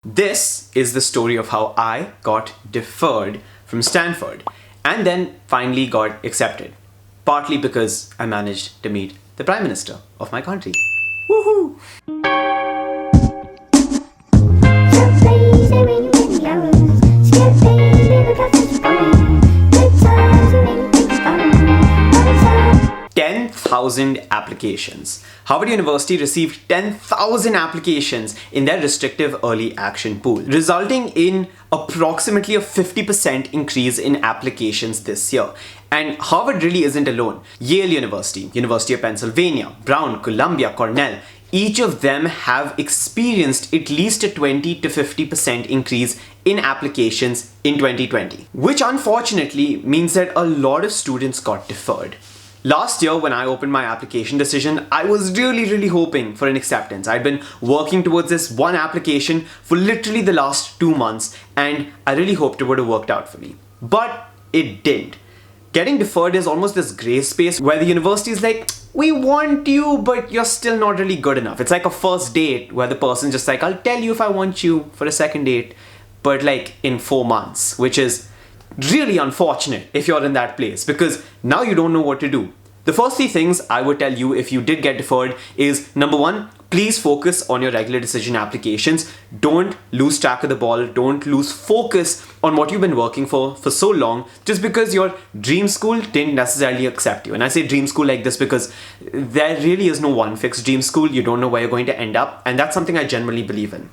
This is the story of how I got deferred from Stanford and then finally got accepted. Partly because I managed to meet the Prime Minister of my country. Woohoo! Applications. Harvard University received 10,000 applications in their Restrictive Early Action pool, resulting in approximately a 50% increase in applications this year. And Harvard really isn't alone. Yale University, University of Pennsylvania, Brown, Columbia, Cornell, each of them have experienced at least a 20 to 50% increase in applications in 2020, which unfortunately means that a lot of students got deferred. Last year, when I opened my application decision, I was really hoping for an acceptance. I'd been working towards this one application for literally the last 2 months, and I really hoped it would have worked out for me. But it didn't. Getting deferred is almost this gray space where the university is like, we want you, but you're still not really good enough. It's like a first date where the person's just like, I'll tell you if I want you for a second date, but like in 4 months, which is really unfortunate if you're in that place because now you don't know what to do. The first 3 things I would tell you if you did get deferred is, number 1, please focus on your regular decision applications. Don't lose track of the ball. Don't lose focus on what you've been working for so long just because your dream school didn't necessarily accept you. And I say dream school like this because there really is no one fixed dream school. You don't know where you're going to end up, and that's something I generally believe in.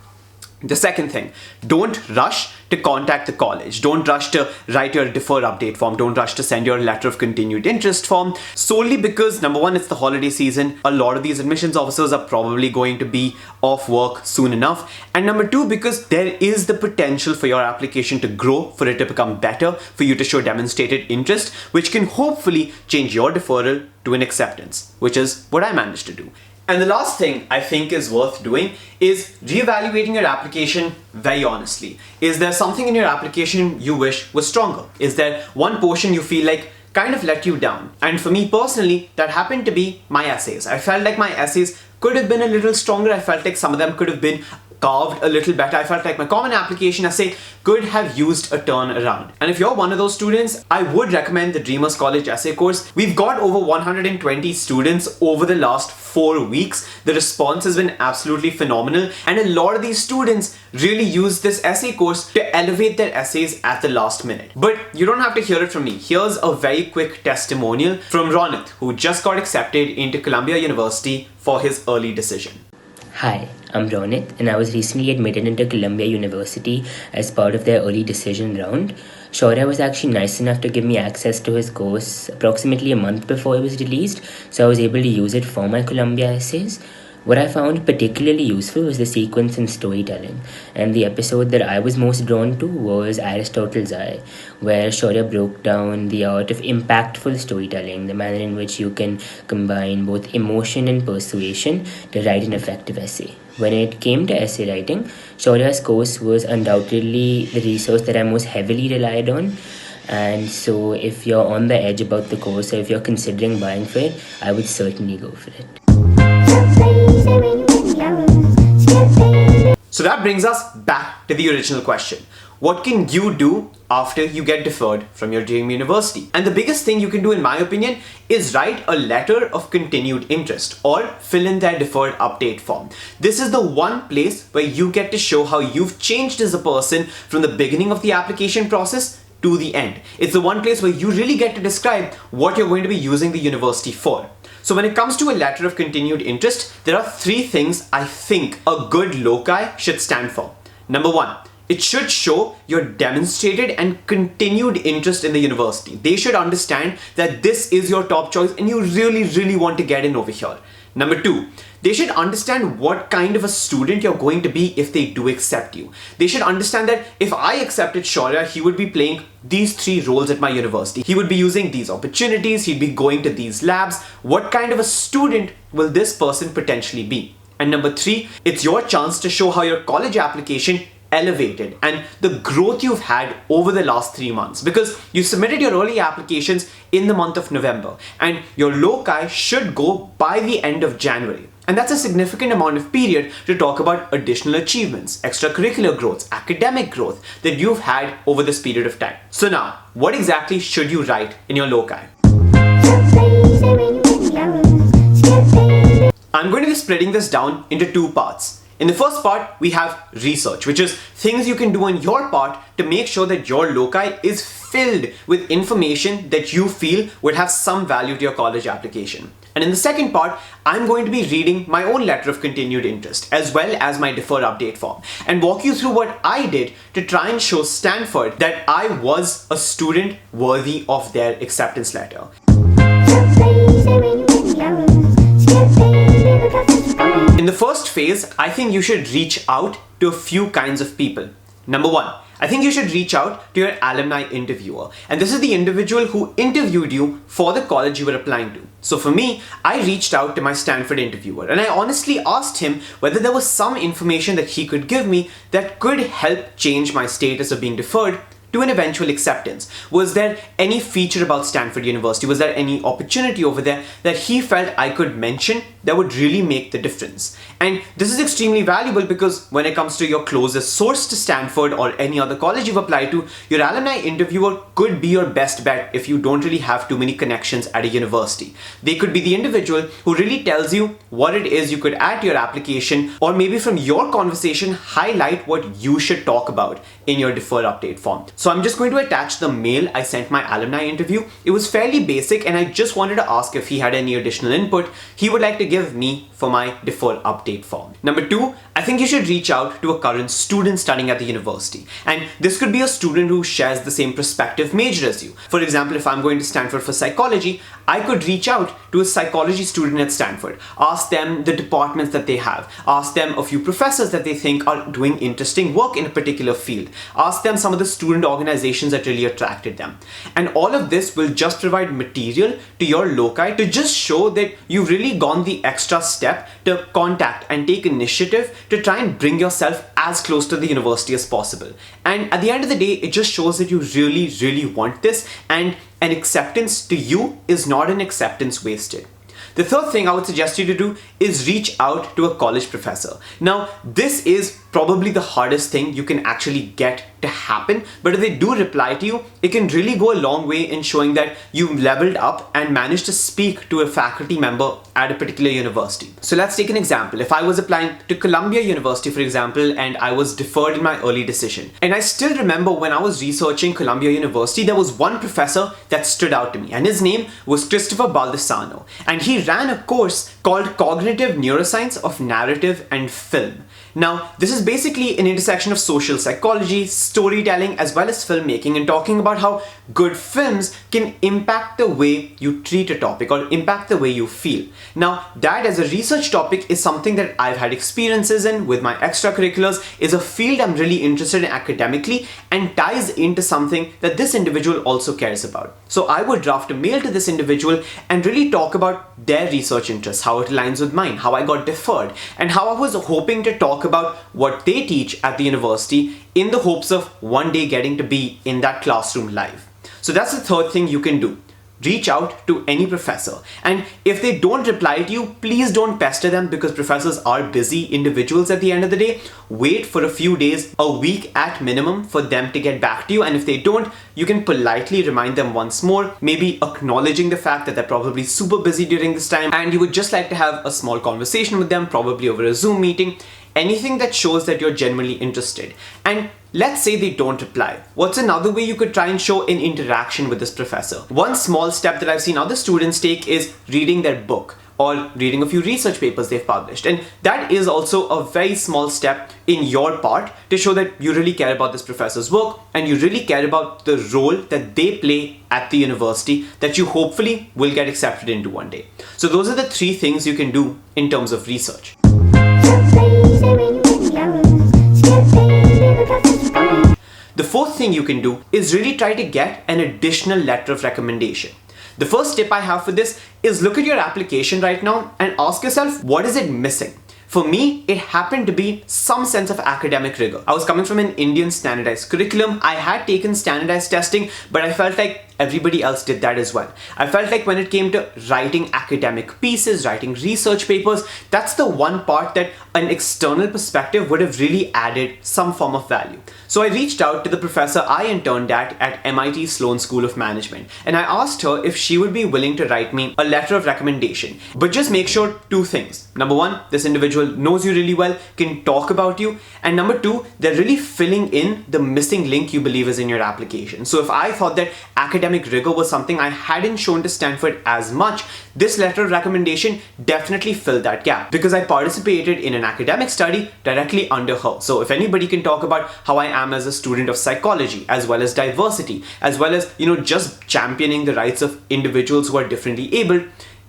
The second thing, don't rush to contact the college. Don't rush to write your defer update form. Don't rush to send your letter of continued interest form solely because, number 1, it's the holiday season. A lot of these admissions officers are probably going to be off work soon enough. And number 2, because there is the potential for your application to grow, for it to become better, for you to show demonstrated interest, which can hopefully change your deferral to an acceptance, which is what I managed to do. And the last thing I think is worth doing is reevaluating your application very honestly. Is there something in your application you wish was stronger? Is there one portion you feel like kind of let you down? And for me personally, that happened to be my essays. I felt like my essays could have been a little stronger. I felt like some of them could have been carved a little better. I felt like my common application essay could have used a turnaround. And if you're one of those students, I would recommend the Dreamers College essay course. We've got over 120 students over the last 4 weeks. The response has been absolutely phenomenal, and a lot of these students really use this essay course to elevate their essays at the last minute. But you don't have to hear it from me. Here's a very quick testimonial from Ronit, who just got accepted into Columbia University for his early decision. Hi, I'm Ronit, and I was recently admitted into Columbia University as part of their early decision round. Shaurya was actually nice enough to give me access to his course approximately a month before it was released, so I was able to use it for my Columbia essays. What I found particularly useful was the sequence and storytelling, and the episode that I was most drawn to was Aristotle's Eye, where Shaurya broke down the art of impactful storytelling, the manner in which you can combine both emotion and persuasion to write an effective essay. When it came to essay writing, Shaurya's course was undoubtedly the resource that I most heavily relied on. And so if you're on the edge about the course, or if you're considering buying for it, I would certainly go for it. So that brings us back to the original question. What can you do after you get deferred from your dream university? And the biggest thing you can do, in my opinion, is write a letter of continued interest or fill in their deferred update form. This is the one place where you get to show how you've changed as a person from the beginning of the application process to the end. It's the one place where you really get to describe what you're going to be using the university for. So when it comes to a letter of continued interest, there are 3 things I think a good loci should stand for. Number 1, it should show your demonstrated and continued interest in the university. They should understand that this is your top choice and you really want to get in over here. Number 2, they should understand what kind of a student you're going to be if they do accept you. They should understand that if I accepted Shaurya, he would be playing these 3 roles at my university. He would be using these opportunities, he'd be going to these labs. What kind of a student will this person potentially be? And number 3, it's your chance to show how your college application elevated and the growth you've had over the last 3 months, because you submitted your early applications in the month of November and your loci should go by the end of January. And that's a significant amount of period to talk about additional achievements, extracurricular growth, academic growth that you've had over this period of time. So now, what exactly should you write in your loci? I'm going to be splitting this down into two parts. In the first part, we have research, which is things you can do on your part to make sure that your loci is filled with information that you feel would have some value to your college application. And in the second part, I'm going to be reading my own letter of continued interest as well as my deferred update form and walk you through what I did to try and show Stanford that I was a student worthy of their acceptance letter. In the first phase, I think you should reach out to a few kinds of people. Number one, I think you should reach out to your alumni interviewer. And this is the individual who interviewed you for the college you were applying to. So for me, I reached out to my Stanford interviewer and I honestly asked him whether there was some information that he could give me that could help change my status of being deferred to an eventual acceptance. Was there any feature about Stanford University? Was there any opportunity over there that he felt I could mention that would really make the difference? And this is extremely valuable because when it comes to your closest source to Stanford or any other college you've applied to, your alumni interviewer could be your best bet if you don't really have too many connections at a university. They could be the individual who really tells you what it is you could add to your application, or maybe from your conversation highlight what you should talk about in your deferred update form. So I'm just going to attach the mail I sent my alumni interview. It was fairly basic and I just wanted to ask if he had any additional input he would like to give me for my deferred update form. Number two, I think you should reach out to a current student studying at the university. And this could be a student who shares the same prospective major as you. For example, if I'm going to Stanford for psychology, I could reach out to a psychology student at Stanford, ask them the departments that they have, ask them a few professors that they think are doing interesting work in a particular field, ask them some of the student organizations that really attracted them. And all of this will just provide material to your loci to just show that you've really gone the extra step to contact and take initiative to try and bring yourself as close to the university as possible. And at the end of the day, it just shows that you really, really want this, and an acceptance to you is not an acceptance wasted. The third thing I would suggest you to do is reach out to a college professor. Now, this is probably the hardest thing you can actually get to happen, but if they do reply to you, it can really go a long way in showing that you've leveled up and managed to speak to a faculty member at a particular university. So let's take an example. If I was applying to Columbia University, for example, and I was deferred in my early decision, and I still remember when I was researching Columbia University, there was one professor that stood out to me, and his name was Christopher Baldessano, and he ran a course called Cognitive Neuroscience of Narrative and Film. Now, this is basically an intersection of social psychology, storytelling, as well as filmmaking, and talking about how good films can impact the way you treat a topic or impact the way you feel. Now, that as a research topic is something that I've had experiences in with my extracurriculars, is a field I'm really interested in academically, and ties into something that this individual also cares about. So I would draft a mail to this individual and really talk about their research interests, how it aligns with mine, how I got deferred, and how I was hoping to talk about what they teach at the university in the hopes of one day getting to be in that classroom live. So that's the third thing you can do. Reach out to any professor, and if they don't reply to you, please don't pester them, because professors are busy individuals at the end of the day. Wait for a few days, a week at minimum, for them to get back to you, and if they don't, you can politely remind them once more, maybe acknowledging the fact that they're probably super busy during this time and you would just like to have a small conversation with them, probably over a Zoom meeting. Anything that shows that you're genuinely interested. And let's say they don't reply. What's another way you could try and show an interaction with this professor? One small step that I've seen other students take is reading their book or reading a few research papers they've published. And that is also a very small step in your part to show that you really care about this professor's work and you really care about the role that they play at the university that you hopefully will get accepted into one day. So those are the three things you can do in terms of research. The fourth thing you can do is really try to get an additional letter of recommendation. The first tip I have for this is look at your application right now and ask yourself, what is it missing? For me, it happened to be some sense of academic rigor. I was coming from an Indian standardized curriculum. I had taken standardized testing, but I felt like everybody else did that as well. I felt like when it came to writing academic pieces, writing research papers, that's the one part that an external perspective would have really added some form of value. So I reached out to the professor I interned at MIT Sloan School of Management, and I asked her if she would be willing to write me a letter of recommendation. But just make sure two things. Number one, this individual knows you really well, can talk about you, and number two, they're really filling in the missing link you believe is in your application. So if I thought that academic rigor was something I hadn't shown to Stanford as much, this letter of recommendation definitely filled that gap because I participated in an academic study directly under her. So if anybody can talk about how I am as a student of psychology, as well as diversity, as well as, just championing the rights of individuals who are differently abled,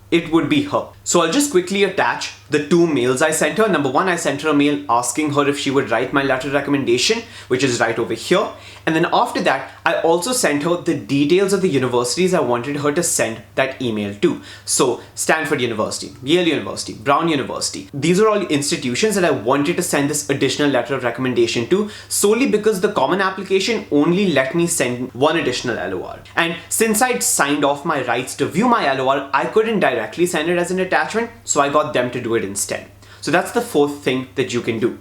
it would be her. So I'll just quickly attach the two mails I sent her. Number one, I sent her a mail asking her if she would write my letter of recommendation, which is right over here. And then after that, I also sent her the details of the universities I wanted her to send that email to. So Stanford University, Yale University, Brown University. These are all institutions that I wanted to send this additional letter of recommendation to, solely because the common application only let me send one additional LOR. And since I'd signed off my rights to view my LOR, I couldn't directly send it as an attachment, so I got them to do it instead. So that's the fourth thing that you can do.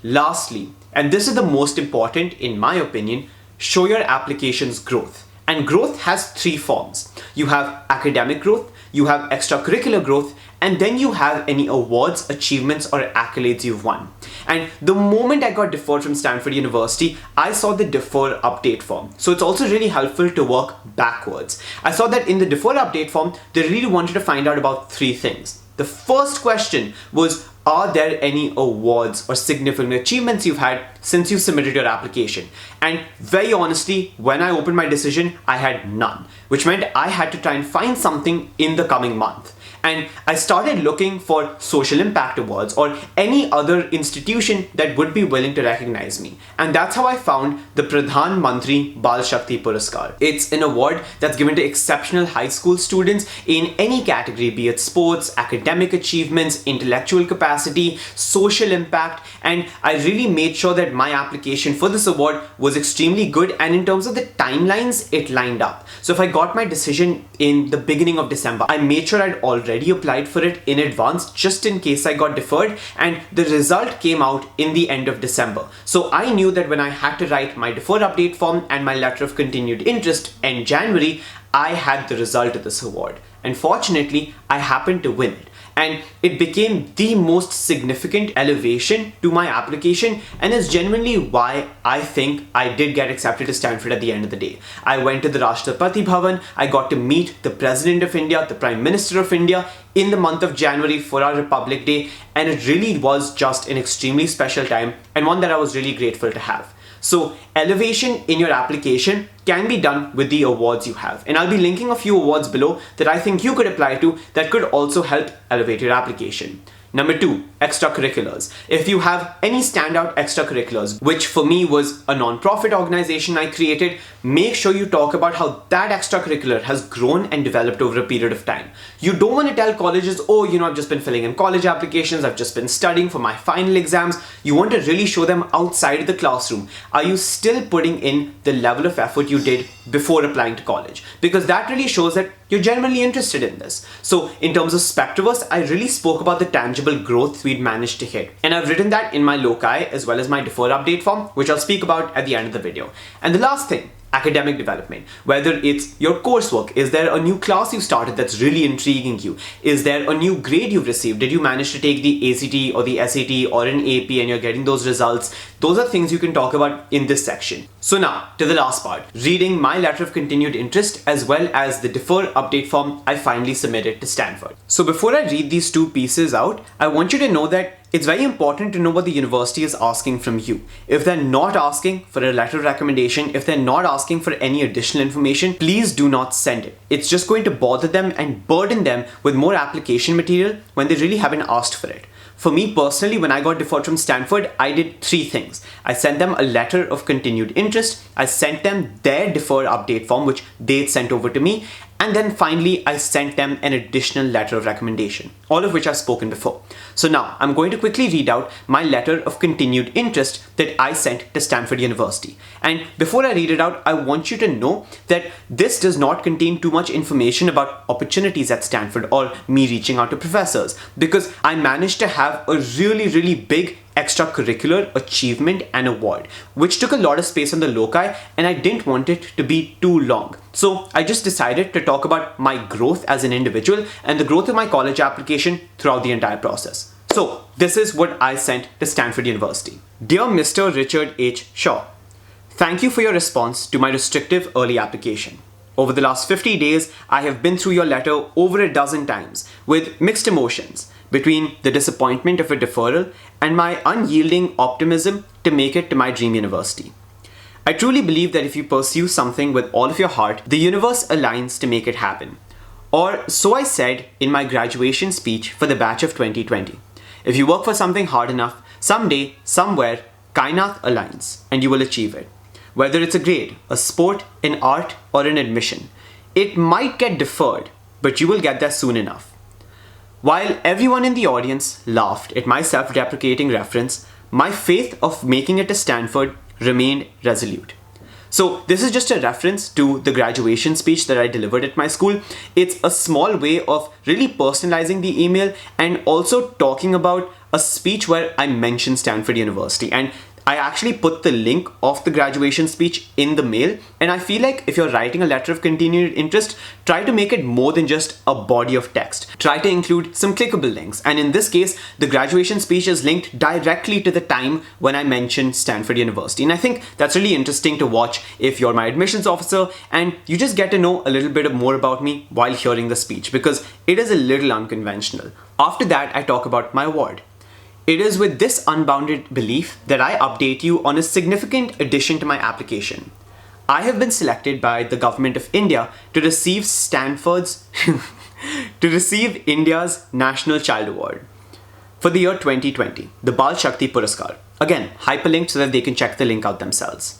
Lastly, and this is the most important in my opinion, show your application's growth. And growth has three forms. You have academic growth, you have extracurricular growth, and then you have any awards, achievements, or accolades you've won. And the moment I got deferred from Stanford University, I saw the defer update form. So it's also really helpful to work backwards. I saw that in the defer update form, they really wanted to find out about three things. The first question was, are there any awards or significant achievements you've had since you submitted your application? And very honestly, when I opened my decision, I had none, which meant I had to try and find something in the coming month. And I started looking for social impact awards or any other institution that would be willing to recognize me. And that's how I found the Pradhan Mantri Bal Shakti Puraskar. It's an award that's given to exceptional high school students in any category, be it sports, academic achievements, intellectual capacity, social impact. And I really made sure that my application for this award was extremely good. And in terms of the timelines, it lined up. So if I got my decision in the beginning of December, I made sure I'd already applied for it in advance just in case I got deferred, and the result came out in the end of December. So I knew that when I had to write my deferred update form and my letter of continued interest in January, I had the result of this award. And fortunately, I happened to win it. And it became the most significant elevation to my application and is genuinely why I think I did get accepted to Stanford at the end of the day. I went to the Rashtrapati Bhavan, I got to meet the President of India, the Prime Minister of India in the month of January for our Republic Day, and it really was just an extremely special time and one that I was really grateful to have. So elevation in your application can be done with the awards you have. And I'll be linking a few awards below that I think you could apply to that could also help elevate your application. Number two, extracurriculars. If you have any standout extracurriculars, which for me was a non-profit organization I created, make sure you talk about how that extracurricular has grown and developed over a period of time. You don't want to tell colleges, oh, I've just been filling in college applications, I've just been studying for my final exams. You want to really show them outside the classroom. Are you still putting in the level of effort you did before applying to college? Because that really shows that you're genuinely interested in this. So in terms of Spectroverse, I really spoke about the tangible growth we'd managed to hit. And I've written that in my loci as well as my defer update form, which I'll speak about at the end of the video. And the last thing, academic development. Whether it's your coursework, is there a new class you started that's really intriguing you? Is there a new grade you've received? Did you manage to take the ACT or the SAT or an AP and you're getting those results? Those are things you can talk about in this section. So now to the last part, reading my letter of continued interest as well as the defer update form I finally submitted to Stanford. So before I read these two pieces out, I want you to know that it's very important to know what the university is asking from you. If they're not asking for a letter of recommendation, if they're not asking for any additional information, please do not send it. It's just going to bother them and burden them with more application material when they really haven't asked for it. For me personally, when I got deferred from Stanford, I did three things. I sent them a letter of continued interest, I sent them their deferred update form, which they'd sent over to me, And then finally, I sent them an additional letter of recommendation, all of which I've spoken before. So now I'm going to quickly read out my letter of continued interest that I sent to Stanford University. And before I read it out, I want you to know that this does not contain too much information about opportunities at Stanford or me reaching out to professors, because I managed to have a really big extracurricular achievement and award, which took a lot of space on the loci, and I didn't want it to be too long. So I just decided to talk about my growth as an individual and the growth of my college application throughout the entire process. So this is what I sent to Stanford University. Dear Mr. Richard H. Shaw, thank you for your response to my restrictive early application. Over the last 50 days, I have been through your letter over a dozen times with mixed emotions between the disappointment of a deferral and my unyielding optimism to make it to my dream university. I truly believe that if you pursue something with all of your heart, the universe aligns to make it happen. Or so I said in my graduation speech for the batch of 2020. If you work for something hard enough, someday, somewhere, Kainath aligns and you will achieve it. Whether it's a grade, a sport, an art, or an admission, it might get deferred, but you will get there soon enough. While everyone in the audience laughed at my self-deprecating reference, my faith of making it to Stanford remained resolute. So this is just a reference to the graduation speech that I delivered at my school. It's a small way of really personalizing the email and also talking about a speech where I mentioned Stanford University. And I actually put the link of the graduation speech in the mail, and I feel like if you're writing a letter of continued interest, try to make it more than just a body of text. Try to include some clickable links, and in this case, the graduation speech is linked directly to the time when I mentioned Stanford University. And I think that's really interesting to watch if you're my admissions officer and you just get to know a little bit more about me while hearing the speech, because it is a little unconventional. After that, I talk about my award. It is with this unbounded belief that I update you on a significant addition to my application. I have been selected by the government of India to receive India's National Child Award for the year 2020, the Bal Shakti Puraskar. Again, hyperlinked so that they can check the link out themselves.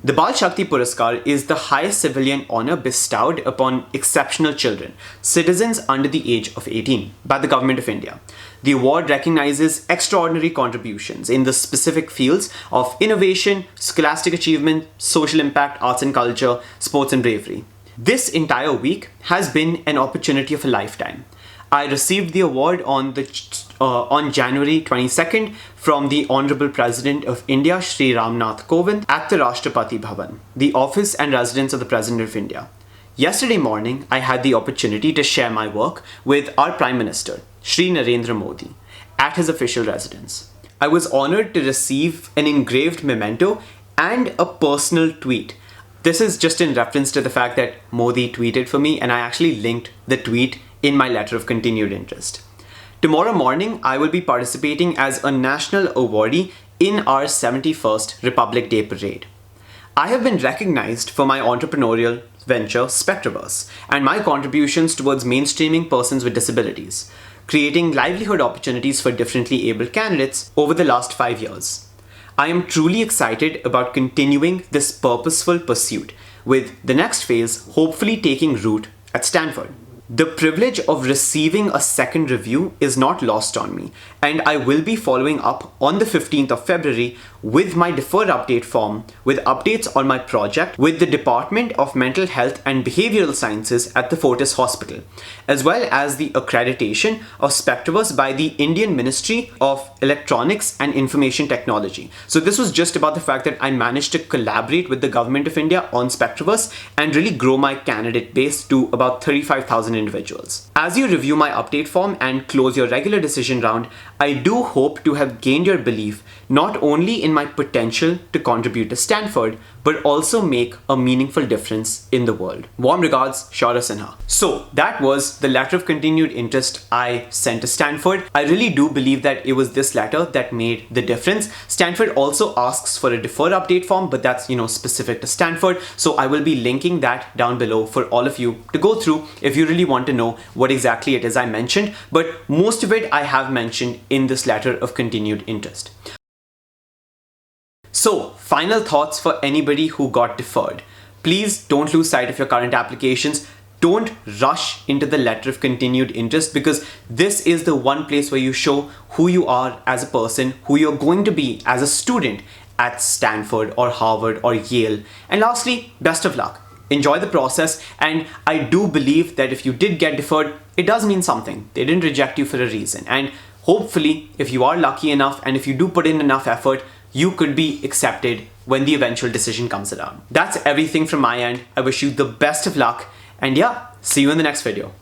The Bal Shakti Puraskar is the highest civilian honor bestowed upon exceptional children, citizens under the age of 18, by the Government of India. The award recognizes extraordinary contributions in the specific fields of innovation, scholastic achievement, social impact, arts and culture, sports and bravery. This entire week has been an opportunity of a lifetime. I received the award on January 22nd from the Honorable President of India, Shri Ramnath Kovind, at the Rashtrapati Bhavan, the office and residence of the President of India. Yesterday morning, I had the opportunity to share my work with our Prime Minister, Shri Narendra Modi, at his official residence. I was honored to receive an engraved memento and a personal tweet. This is just in reference to the fact that Modi tweeted for me, and I actually linked the tweet in my letter of continued interest. Tomorrow morning, I will be participating as a national awardee in our 71st Republic Day Parade. I have been recognized for my entrepreneurial venture, Spectraverse, and my contributions towards mainstreaming persons with disabilities, creating livelihood opportunities for differently abled candidates over the last 5 years. I am truly excited about continuing this purposeful pursuit, with the next phase hopefully taking root at Stanford. The privilege of receiving a second review is not lost on me, and I will be following up on the 15th of February with my deferred update form with updates on my project with the Department of Mental Health and Behavioral Sciences at the Fortis Hospital, as well as the accreditation of Spectraverse by the Indian Ministry of Electronics and Information Technology. So this was just about the fact that I managed to collaborate with the Government of India on Spectraverse and really grow my candidate base to about 35,000 individuals. As you review my update form and close your regular decision round, I do hope to have gained your belief not only in my potential to contribute to Stanford, but also make a meaningful difference in the world. Warm regards, Shaurya Sinha. So that was the letter of continued interest I sent to Stanford. I really do believe that it was this letter that made the difference. Stanford also asks for a deferred update form, but that's, specific to Stanford. So I will be linking that down below for all of you to go through if you really want to know what exactly it is I mentioned. But most of it I have mentioned in this letter of continued interest. So, final thoughts for anybody who got deferred. Please don't lose sight of your current applications. don't rush into the letter of continued interest, because this is the one place where you show who you are as a person, who you're going to be as a student at Stanford or Harvard or Yale. And lastly, best of luck. Enjoy the process, and I do believe that if you did get deferred, it does mean something. They didn't reject you for a reason. And hopefully, if you are lucky enough and if you do put in enough effort, you could be accepted when the eventual decision comes around. That's everything from my end. I wish you the best of luck, and yeah, see you in the next video.